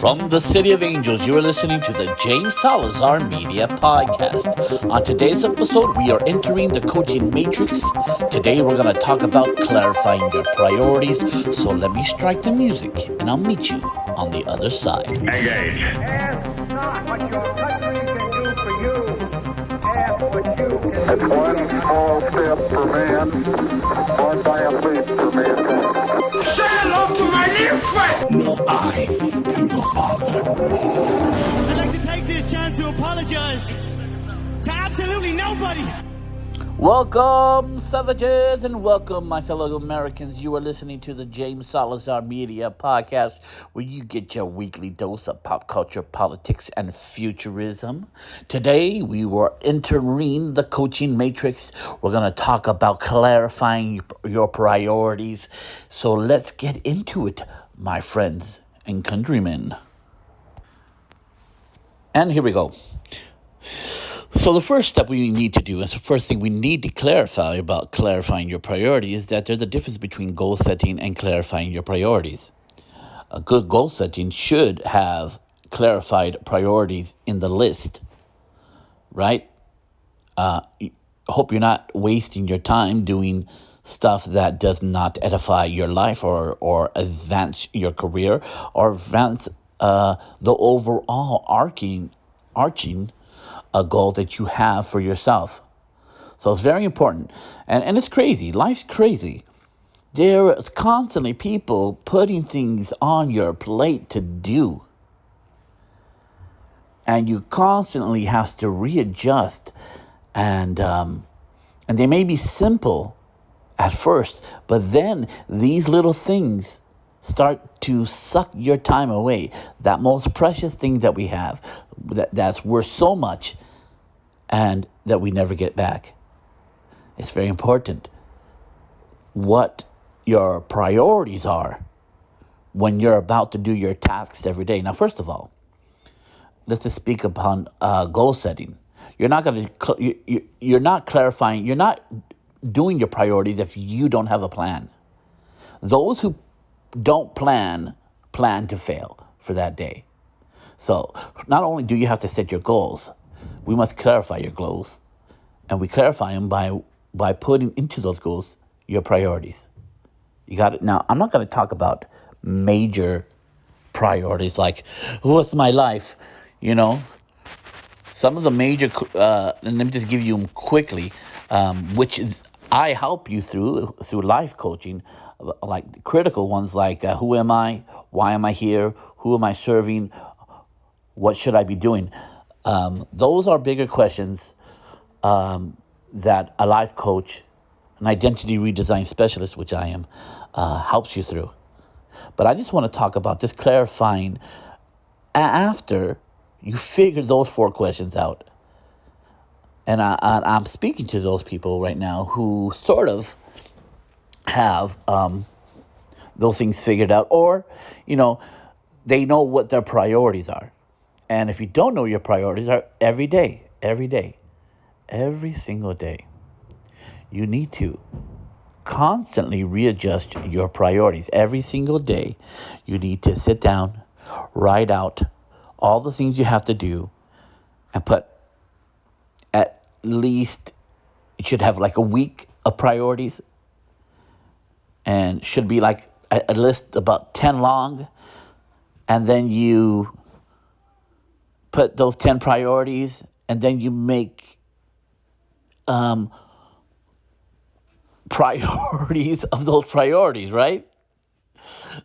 From the City of Angels, you are listening to the James Salazar Media Podcast. On today's episode, we are entering the coaching matrix. Today, we're going to talk about clarifying your priorities. So let me strike the music, and I'll meet you on the other side. Engage. Ask not what your country can do for you. Ask what you can do. It's one small step for man, one giant leap for mankind. Say hello to my little friend. No, I am the Father. I'd like to take this chance to apologize to absolutely nobody. Welcome, savages, and welcome, my fellow Americans. You are listening to the James Salazar Media Podcast, where you get your weekly dose of pop culture, politics, and futurism. Today, we were entering the coaching matrix. We're going to talk about clarifying your priorities. So let's get into it, my friends and countrymen. And here we go. So the first step we need to do, and the first thing we need to clarify about clarifying your priorities, is that there's a difference between goal setting and clarifying your priorities. A good goal setting should have clarified priorities in the list, right? Hope you're not wasting your time doing stuff that does not edify your life or advance your career or advance the overall arching a goal that you have for yourself. So it's very important. And it's crazy. Life's crazy. There is constantly people putting things on your plate to do. And you constantly have to readjust. And they may be simple at first, but then these little things start to suck your time away. That most precious thing that we have, that's worth so much, and that we never get back. It's very important what your priorities are when you're about to do your tasks every day. Now, first of all, let's just speak upon goal setting. You're not going to. You're not clarifying. You're not doing your priorities if you don't have a plan. Those who don't plan to fail for that day. So not only do you have to set your goals, we must clarify your goals, and we clarify them by putting into those goals your priorities. You got it? Now, I'm not going to talk about major priorities like, what's my life? You know, some of the major, and let me just give you them quickly, which I help you through life coaching, like critical ones like who am I? Why am I here? Who am I serving? What should I be doing? Those are bigger questions that a life coach, an identity redesign specialist, which I am, helps you through. But I just want to talk about just clarifying after you figure those 4 questions out. And I'm speaking to those people right now who sort of have those things figured out, or, they know what their priorities are. And if you don't know your priorities are every single day, you need to constantly readjust your priorities. Every single day, you need to sit down, write out all the things you have to do, and put at least, it should have like a week of priorities, and should be like a list about 10 long, and then you put those 10 priorities, and then you make priorities of those priorities, right?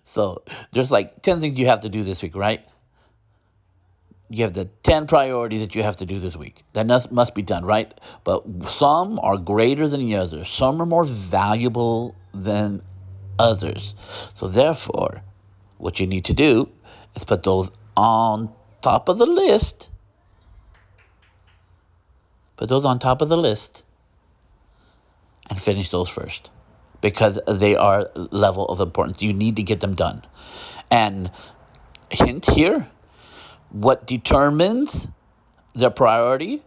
So there's like 10 things you have to do this week, right? You have the 10 priorities that you have to do this week. That must be done, right? But some are greater than the others. Some are more valuable than others. So therefore, what you need to do is put those on top of the list. Put those on top of the list and finish those first, because they are level of importance. You need to get them done. And hint here, what determines the priority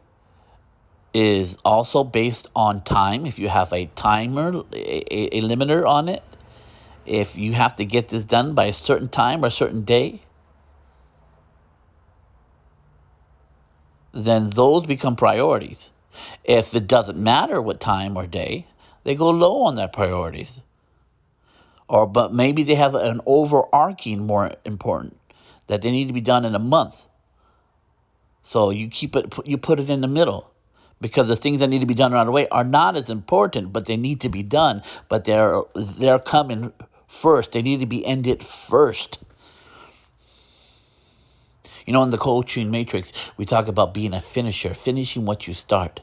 is also based on time. If you have a timer, a limiter on it, if you have to get this done by a certain time or a certain day, then those become priorities. If it doesn't matter what time or day, they go low on their priorities. But maybe they have an overarching more important that they need to be done in a month. So you put it in the middle, because the things that need to be done right away are not as important, but they need to be done. But they're coming first. They need to be ended first. You know, in the coaching matrix, we talk about being a finisher, finishing what you start.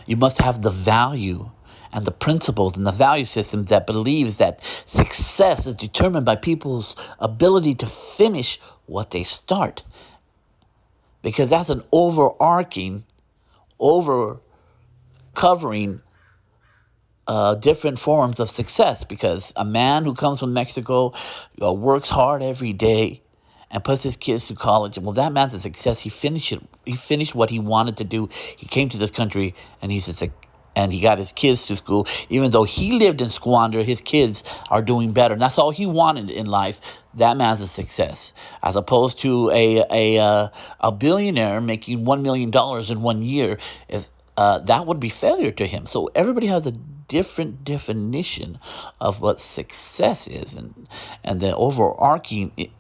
You must have the value and the principles and the value system that believes that success is determined by people's ability to finish what they start. Because that's an overarching, covering different forms of success. Because a man who comes from Mexico works hard every day and puts his kids through college, well, that man's a success. He finished what he wanted to do. He came to this country and he got his kids to school. Even though he lived in squander, his kids are doing better. And that's all he wanted in life. That man's a success. As opposed to a billionaire making $1 million in 1 year, that would be failure to him. So everybody has a different definition of what success is, and the overarching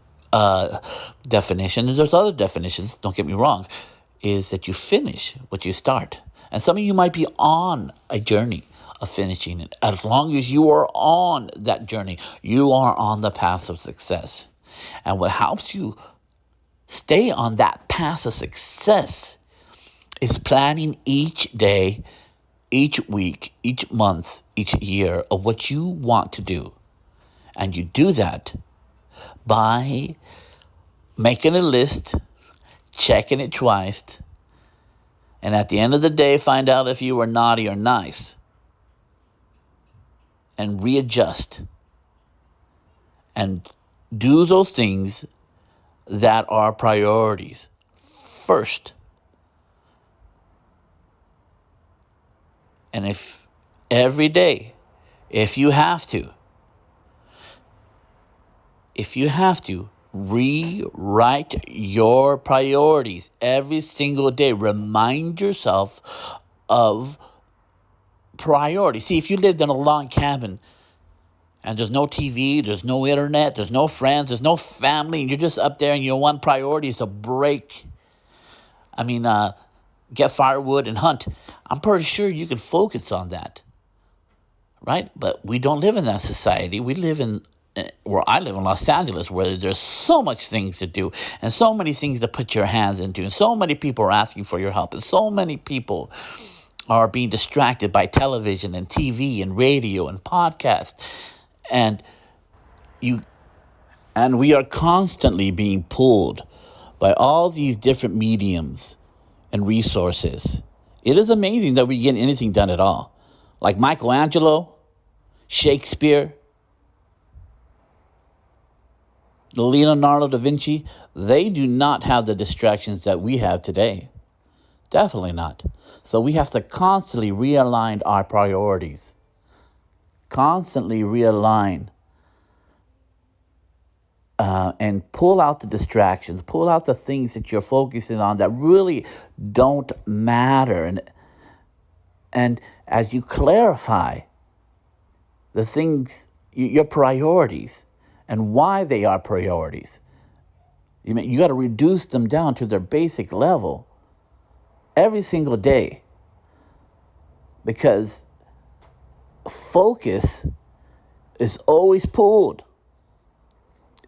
definition, and there's other definitions, don't get me wrong, is that you finish what you start. And some of you might be on a journey of finishing it. As long as you are on that journey, you are on the path of success. And what helps you stay on that path of success is planning each day, each week, each month, each year of what you want to do. And you do that by making a list, checking it twice, and at the end of the day, find out if you were naughty or nice, and readjust, and do those things that are priorities first. And if every day, if you have to, rewrite your priorities every single day. Remind yourself of priorities. See, if you lived in a log cabin and there's no TV, there's no internet, there's no friends, there's no family, and you're just up there and your one priority is to get firewood and hunt, I'm pretty sure you can focus on that, right? But we don't live in that society. We live where I live in Los Angeles, where there's so much things to do and so many things to put your hands into, and so many people are asking for your help, and so many people are being distracted by television and TV and radio and podcasts, and we are constantly being pulled by all these different mediums and resources. It is amazing that we get anything done at all. Like Michelangelo, Shakespeare, Leonardo da Vinci, they do not have the distractions that we have today. Definitely not. So we have to constantly realign our priorities. Constantly realign. And pull out the distractions. Pull out the things that you're focusing on that really don't matter. And as you clarify the things, your priorities, and why they are priorities, you got to reduce them down to their basic level every single day, because focus is always pulled.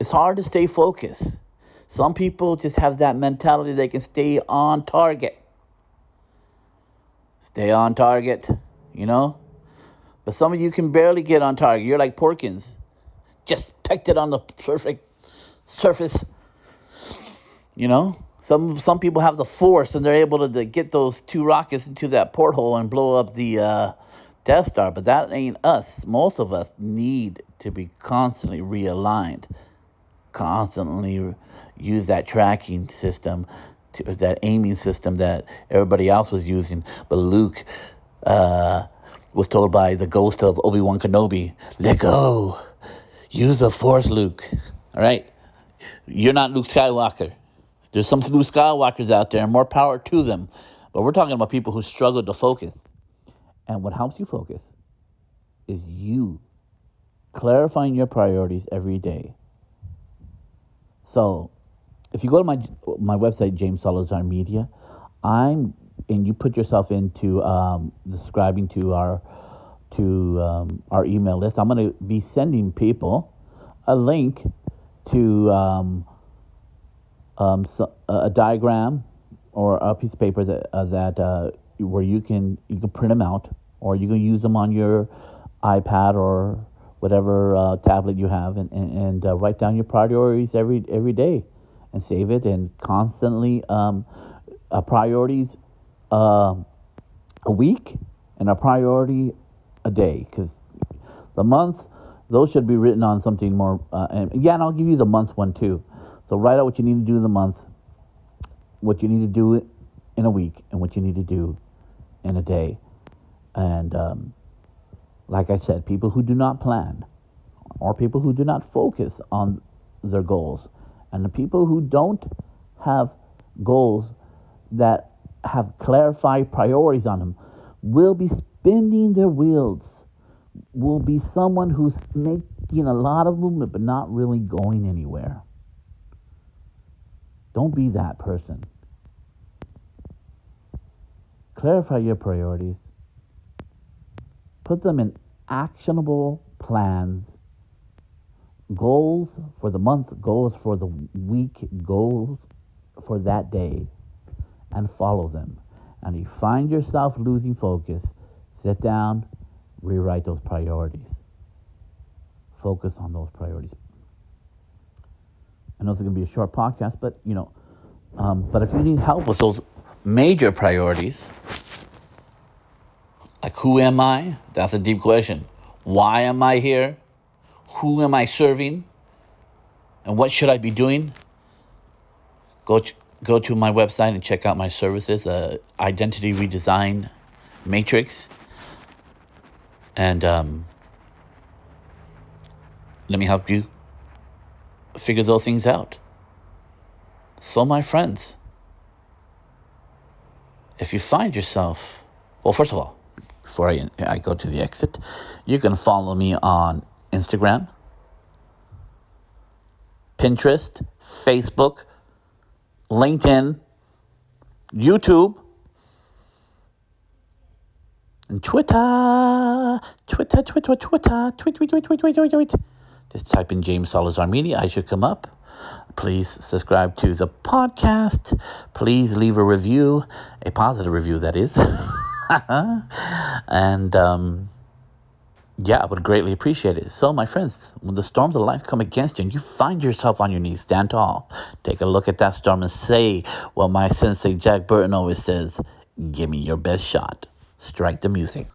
It's hard to stay focused. Some people just have that mentality they can stay on target. Stay on target, But some of you can barely get on target. You're like Porkins. Just pecked it on the perfect surface. Some people have the force and they're able to get those 2 rockets into that porthole and blow up the Death Star. But that ain't us. Most of us need to be constantly realigned. Constantly use that tracking system, that aiming system that everybody else was using. But Luke was told by the ghost of Obi-Wan Kenobi, let go. Use the Force, Luke. All right? You're not Luke Skywalker. There's some Luke Skywalkers out there, and more power to them. But we're talking about people who struggle to focus. And what helps you focus is you clarifying your priorities every day. So if you go to my website, James Salazar Media, and you put yourself into subscribing to our email list, I'm going to be sending people a link to a diagram or a piece of paper that where you can print them out, or you can use them on your iPad or whatever tablet you have, and write down your priorities every day, and save it, and constantly priorities a week and a priority a day, because the month, those should be written on something more. And I'll give you the month one too. So write out what you need to do in the month, what you need to do in a week, and what you need to do in a day. And like I said, people who do not plan, or people who do not focus on their goals, and the people who don't have goals that have clarified priorities on them, will be spinning their wheels, will be someone who's making a lot of movement but not really going anywhere. Don't be that person. Clarify your priorities. Put them in actionable plans. Goals for the month, goals for the week, goals for that day, and follow them. And you find yourself losing focus, sit down, rewrite those priorities. Focus on those priorities. I know it's going to be a short podcast, but but if you need help with those major priorities, like who am I? That's a deep question. Why am I here? Who am I serving? And what should I be doing? Go to my website and check out my services, Identity Redesign Matrix. And let me help you figure those things out. So my friends, if you find yourself, well, first of all, before I go to the exit, you can follow me on Instagram, Pinterest, Facebook, LinkedIn, YouTube, and Twitter. Tweet. Just type in James Salazar Media. I should come up. Please subscribe to the podcast. Please leave a review, a positive review, that is. And I would greatly appreciate it. So, my friends, when the storms of life come against you and you find yourself on your knees, stand tall. Take a look at that storm and say what my sensei Jack Burton always says: give me your best shot. Strike the music.